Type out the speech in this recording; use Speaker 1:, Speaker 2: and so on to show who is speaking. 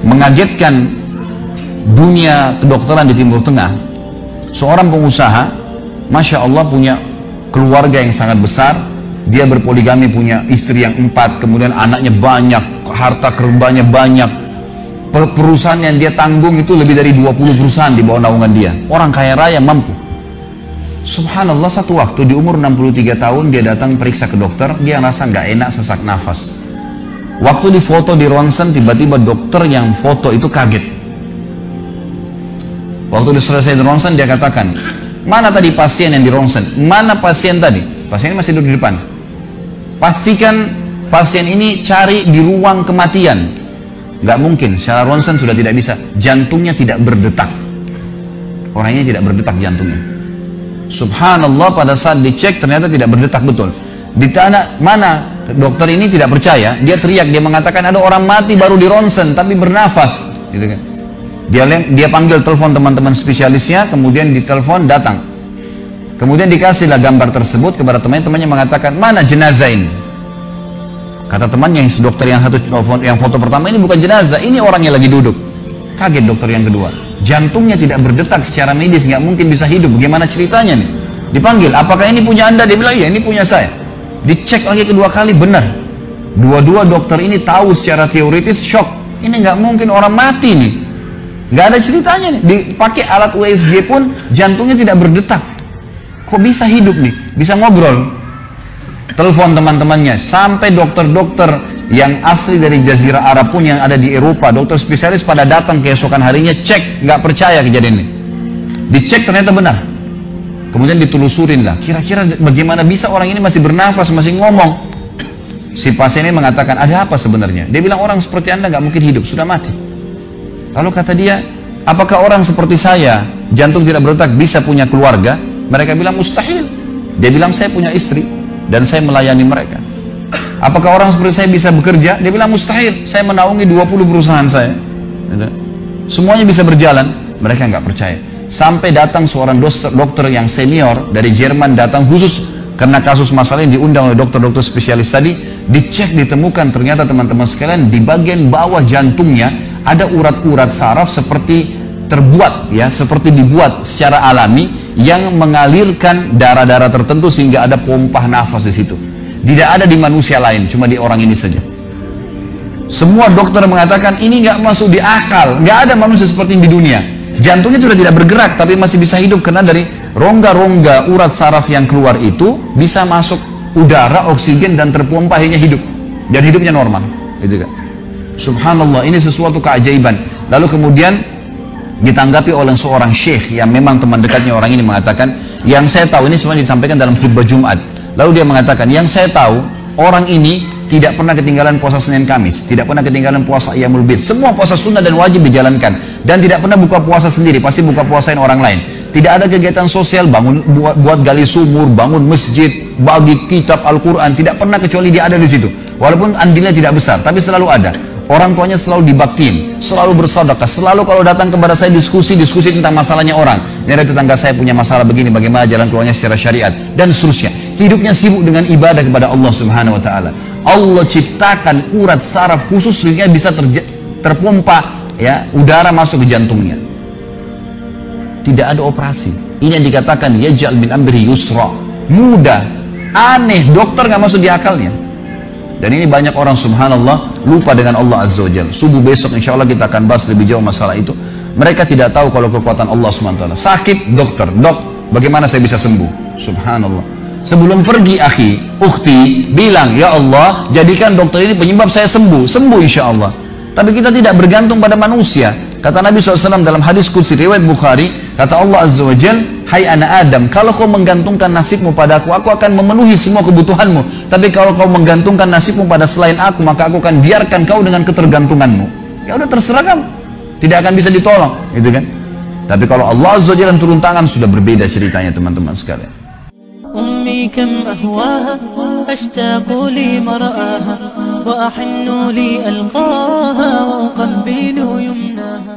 Speaker 1: mengagetkan dunia kedokteran di Timur Tengah. Seorang pengusaha, Masya Allah, punya keluarga yang sangat besar. Dia berpoligami, punya istri yang 4, kemudian anaknya banyak, harta kerbanya banyak. Perusahaan yang dia tanggung itu lebih dari 20 perusahaan di bawah naungan dia. Orang kaya raya, mampu. Subhanallah, satu waktu di umur 63 tahun dia datang periksa ke dokter. Dia rasa nggak enak, sesak nafas. Waktu difoto di ronsen, tiba-tiba dokter yang foto itu kaget. Waktu selesai di ronsen, dia katakan, mana tadi pasien yang di ronsen? Mana pasien tadi? Pasien masih duduk di depan. Pastikan pasien ini cari di ruang kematian. Nggak mungkin, secara ronsen sudah tidak bisa. Jantungnya tidak berdetak. Orangnya tidak berdetak jantungnya. Subhanallah, pada saat dicek ternyata tidak berdetak betul. Di tanah mana dokter ini tidak percaya, dia teriak, dia mengatakan ada orang mati baru di ronsen tapi bernafas, gitu kan. Dia panggil telepon teman-teman spesialisnya, kemudian ditelepon datang. Kemudian dikasihlah gambar tersebut kepada temannya mengatakan, mana jenazah ini? Kata temannya, dokter yang foto pertama, ini bukan jenazah, ini orang yang lagi duduk. Kaget dokter yang kedua, jantungnya tidak berdetak secara medis, nggak mungkin bisa hidup. Bagaimana ceritanya nih? Dipanggil, apakah ini punya Anda? Dia bilang, iya ini punya saya. Dicek lagi kedua kali, benar. Dua-dua dokter ini tahu secara teoritis, shock. Ini nggak mungkin orang mati nih. Nggak ada ceritanya nih. Dipakai alat USG pun jantungnya tidak berdetak. Kok bisa hidup nih? Bisa ngobrol. Telepon teman-temannya. Sampai dokter-dokter yang asli dari Jazirah Arab pun yang ada di Eropa, dokter spesialis pada datang keesokan harinya, cek, nggak percaya kejadian ini. Dicek ternyata benar. Kemudian ditelusurin lah, kira-kira bagaimana bisa orang ini masih bernafas, masih ngomong. Si pasien ini mengatakan, ada apa sebenarnya? Dia bilang, orang seperti Anda nggak mungkin hidup, sudah mati. Lalu kata dia, apakah orang seperti saya, jantung tidak berdetak, bisa punya keluarga? Mereka bilang mustahil. Dia bilang, saya punya istri dan saya melayani mereka. Apakah orang seperti saya bisa bekerja? Dia bilang mustahil, saya menaungi 20 perusahaan saya. Semuanya bisa berjalan. Mereka nggak percaya. Sampai datang seorang dokter yang senior dari Jerman, datang khusus karena kasus masalah ini, diundang oleh dokter-dokter spesialis tadi. Dicek, ditemukan ternyata teman-teman sekalian, di bagian bawah jantungnya ada urat-urat saraf seperti terbuat, ya, seperti dibuat secara alami yang mengalirkan darah-darah tertentu sehingga ada pompa nafas di situ. Tidak ada di manusia lain, cuma di orang ini saja. Semua dokter mengatakan ini nggak masuk di akal, nggak ada manusia seperti ini di dunia. Jantungnya sudah tidak bergerak tapi masih bisa hidup karena dari rongga-rongga urat saraf yang keluar itu bisa masuk udara, oksigen dan terpompa, akhirnya hidup dan hidupnya normal, gitu kan. Subhanallah, ini sesuatu keajaiban. Lalu kemudian ditanggapi oleh seorang syekh yang memang teman dekatnya orang ini, mengatakan, yang saya tahu, ini semua disampaikan dalam khutbah Jumat. Lalu dia mengatakan, yang saya tahu orang ini tidak pernah ketinggalan puasa Senin Kamis, tidak pernah ketinggalan puasa Ayyamul Bid, semua puasa sunnah dan wajib dijalankan, dan tidak pernah buka puasa sendiri, pasti buka puasain orang lain. Tidak ada kegiatan sosial, bangun buat gali sumur, bangun masjid, bagi kitab Al-Quran, tidak pernah kecuali dia ada di situ. Walaupun andilnya tidak besar, tapi selalu ada. Orang tuanya selalu dibaktiin, selalu bersedekah, selalu kalau datang kepada saya diskusi tentang masalahnya orang. Ini ada tetangga saya punya masalah begini, bagaimana jalan keluarnya secara syariat, dan seterusnya. Hidupnya sibuk dengan ibadah kepada Allah Subhanahu Wa Taala. Allah ciptakan urat saraf khusus sehingga bisa terpompa, ya, udara masuk ke jantungnya. Tidak ada operasi. Ini yang dikatakan yaj'al min amri yusra, mudah, aneh, dokter nggak masuk di akalnya. Dan ini banyak orang subhanallah lupa dengan Allah Azza wa Jalla. Subuh besok insya Allah kita akan bahas lebih jauh masalah itu. Mereka tidak tahu kalau kekuatan Allah Subhanahu wa Ta'ala. Sakit, dokter, bagaimana saya bisa sembuh? Subhanallah. Sebelum pergi akhi, ukhti, bilang, ya Allah, jadikan dokter ini penyebab saya sembuh insya Allah. Tapi kita tidak bergantung pada manusia. Kata Nabi SAW dalam hadis qudsi riwayat Bukhari, kata Allah Azza wa Jal, hai anak Adam, kalau kau menggantungkan nasibmu padaku, aku akan memenuhi semua kebutuhanmu. Tapi kalau kau menggantungkan nasibmu pada selain aku, maka aku akan biarkan kau dengan ketergantunganmu. Ya udah, terserah kamu, tidak akan bisa ditolong, gitu kan. Tapi kalau Allah Azza wa Jal turun tangan, sudah berbeda ceritanya teman-teman sekalian.
Speaker 2: أمي كم أهواها أشتاق لمرآها وأحن لي ألقاها وأقبل يمناها.